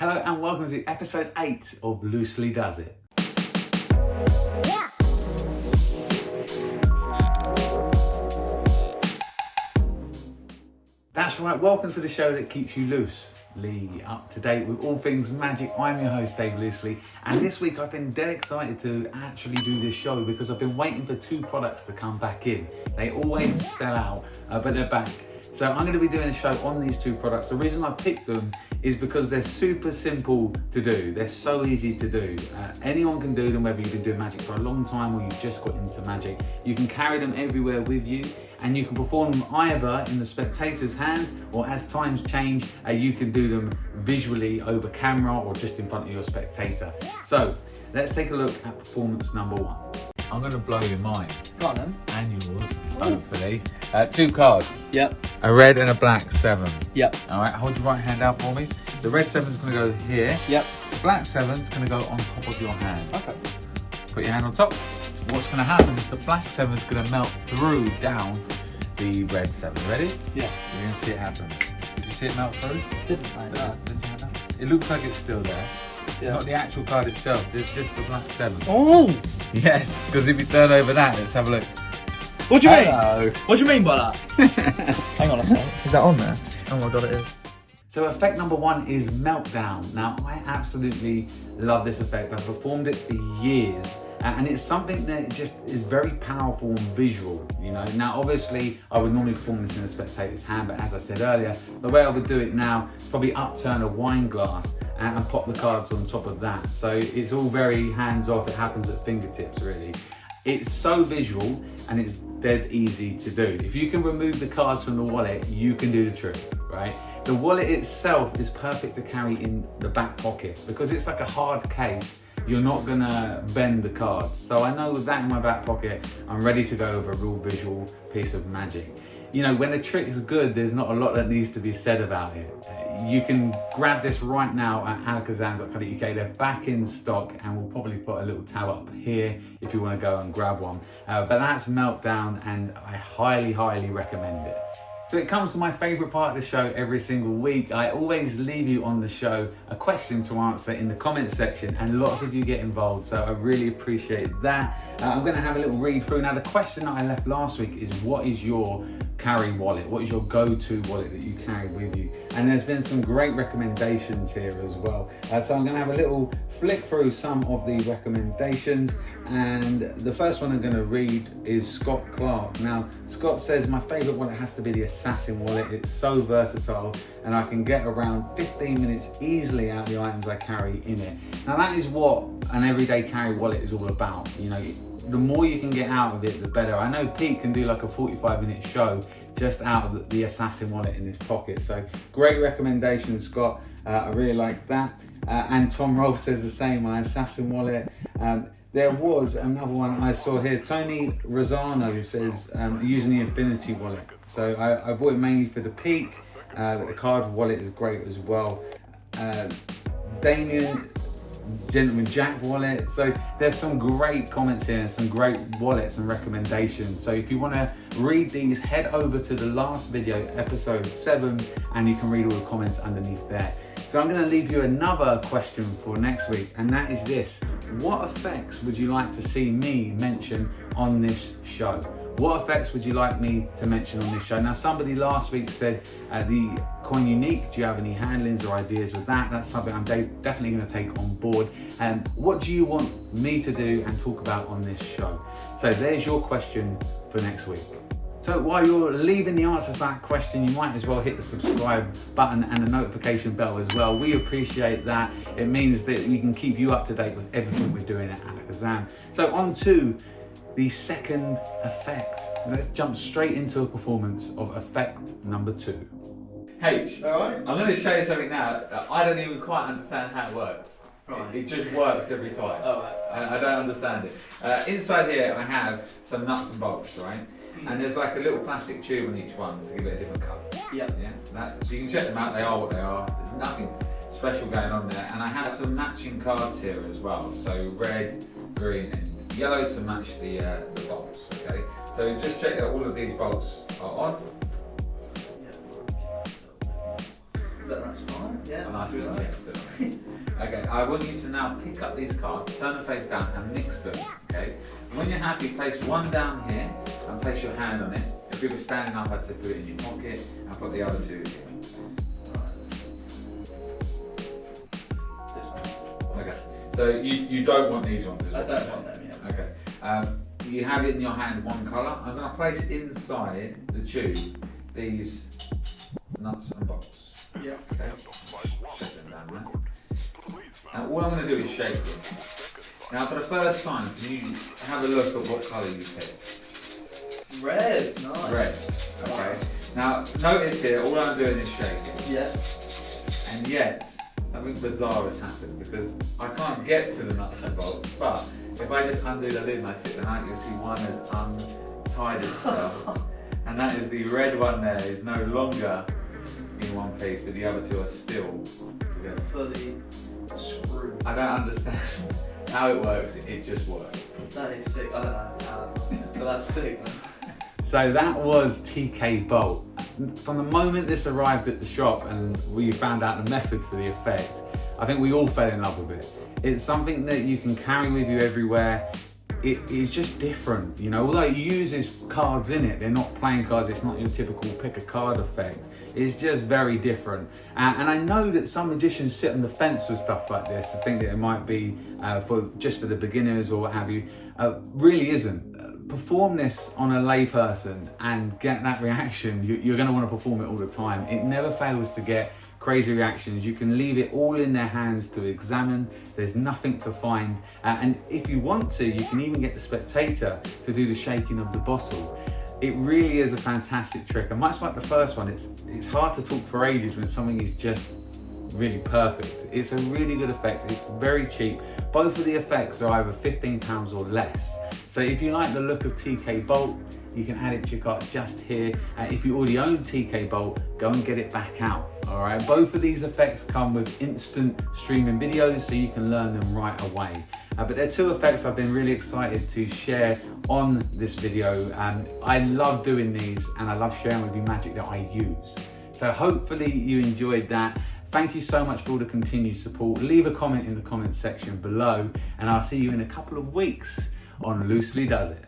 Hello and welcome to episode 8 of Loosely Does It. Yeah. That's right, welcome to the show that keeps you loosely up to date with all things magic. I'm your host Dave Loosley, and this week I've been dead excited to actually do this show because I've been waiting for 2 products to come back in. They always sell out, but they're back. So I'm going to be doing a show on these 2 products. The reason I picked them is because they're super simple to do. They're so easy to do. Anyone can do them, whether you've been doing magic for a long time or you've just got into magic. You can carry them everywhere with you, and you can perform them either in the spectator's hands, or as times change, you can do them visually over camera or just in front of your spectator. So let's take a look at performance number 1. I'm going to blow your mind. Go on then. And yours, hopefully. 2 cards. Yep. A red and a black 7. Yep. All right, hold your right hand out for me. The red 7's going to go here. Yep. The black 7's going to go on top of your hand. Okay. Put your hand on top. What's going to happen is the black 7's going to melt through down the red 7. Ready? Yeah. You're going to see it happen. Did you see it melt through? Didn't I? No. Did you have that? It looks like it's still there. Yeah. Not the actual card itself, just the black 7. Oh! Yes, because if you turn over that, let's have a look. What do you mean? Hello. What do you mean by that? Hang on a sec. Is that on there? Oh my god, it is. So effect number 1 is Meltdown. Now, I absolutely love this effect. I've performed it for years, and it's something that just is very powerful and visual, you know. Now, obviously, I would normally perform this in a spectator's hand, but as I said earlier, the way I would do it now is probably upturn a wine glass and pop the cards on top of that. So it's all very hands-off. It happens at fingertips, really. It's so visual and it's dead easy to do. If you can remove the cards from the wallet, you can do the trick, right? The wallet itself is perfect to carry in the back pocket because it's like a hard case. You're not gonna bend the cards. So I know with that in my back pocket, I'm ready to go over a real visual piece of magic. You know, when a trick's good, there's not a lot that needs to be said about it. You can grab this right now at alakazam.co.uk. They're back in stock, and we'll probably put a little tab up here if you want to go and grab one. But that's Meltdown, and I highly, highly recommend it. So it comes to my favourite part of the show every single week. I always leave you on the show a question to answer in the comments section, and lots of you get involved, so I really appreciate that. I'm going to have a little read through. Now, the question that I left last week is, what is your carry wallet? What is your go-to wallet that you carry with you? And there's been some great recommendations here as well. So I'm going to have a little flick through some of the recommendations, and the first one I'm going to read is Scott Clark. Now, Scott says, my favourite wallet has to be the Assassin wallet. It's so versatile, and I can get around 15 minutes easily out of the items I carry in it. Now, that is what an everyday carry wallet is all about. You know, the more you can get out of it, the better. I know Pete can do like a 45-minute show just out of the Assassin wallet in his pocket. So great recommendation, Scott. I really like that. And Tom Rolfe says the same, my Assassin wallet. There was another one I saw here. Tony Rosano says using the Infinity wallet. So I bought it mainly for the Peak. The card wallet is great as well. Damien, Gentleman Jack wallet. So there's some great comments here and some great wallets and recommendations. So if you want to read these, head over to the last video, episode 7, and you can read all the comments underneath there. So I'm going to leave you another question for next week, and that is this: what effects would you like to see me mention on this show? What effects would you like me to mention on this show? Now, somebody last week said the coin unique. Do you have any handlings or ideas with that? That's something I'm definitely going to take on board. And what do you want me to do and talk about on this show? So there's your question for next week. So while you're leaving the answers to that question, you might as well hit the subscribe button and the notification bell as well. We appreciate that. It means that we can keep you up to date with everything we're doing at Alakazam. So on to the second effect. Let's jump straight into a performance of effect number 2. H, Alright. I'm going to show you something now. I don't even quite understand how it works. Right. It just works every time. Alright. I don't understand it. Inside here I have some nuts and bolts, right? And there's like a little plastic tube on each one to give it a different colour. Yep. Yeah. So you can check them out, they are what they are. There's nothing special going on there. And I have some matching cards here as well. So red, green and yellow to match the bolts, okay? So just check that all of these bolts are on. But that's fine, yeah. Nice and checked. Okay, I want you to now pick up these cards, turn them face down and mix them, okay? And when you're happy, place one down here and place your hand on it. If you were standing up, I'd say put it in your pocket and put the other two in here. Okay, so you don't want these ones? I don't want them, yeah. Okay, you have it in your hand one colour. I'm going to place inside the tube these nuts and bolts. Yeah. Okay, shake them down there. Now all I'm going to do is shake it. Now for the first time, can you have a look at what colour you picked? Red, nice. Red, okay. Now notice here, all I'm doing is shaking. Yeah. And yet, something bizarre has happened because I can't get to the nuts and bolts, but if I just undo the lid and I tip them out, you'll see one has untied itself. And that is the red one there is no longer in one piece, but the other two are still together. Fully screwed. I don't understand how it works, it just works. That is sick. I don't know how, but that's sick, man. So that was TK Bolt. From the moment this arrived at the shop and we found out the method for the effect, I think we all fell in love with it. It's something that you can carry with you everywhere. It is just different, you know, although it uses cards in it, they're not playing cards, it's not your typical pick a card effect. It's just very different. And I know that some magicians sit on the fence with stuff like this. I think that it might be for the beginners or what have you. Really isn't. Perform this on a lay person and get that reaction. You're going to want to perform it all the time. It never fails to get crazy reactions. You can leave it all in their hands to examine. There's nothing to find. And if you want to, you can even get the spectator to do the shaking of the bottle. It really is a fantastic trick. And much like the first one, it's hard to talk for ages when something is just really perfect. It's a really good effect. It's very cheap. Both of the effects are either £15 or less. So if you like the look of TK Bolt, you can add it to your cart just here. If you already own TK Bolt, go and get it back out. All right. Both of these effects come with instant streaming videos, so you can learn them right away. But they're two effects I've been really excited to share on this video. I love doing these and I love sharing with you magic that I use. So hopefully you enjoyed that. Thank you so much for all the continued support. Leave a comment in the comments section below and I'll see you in a couple of weeks on Loosely Does It.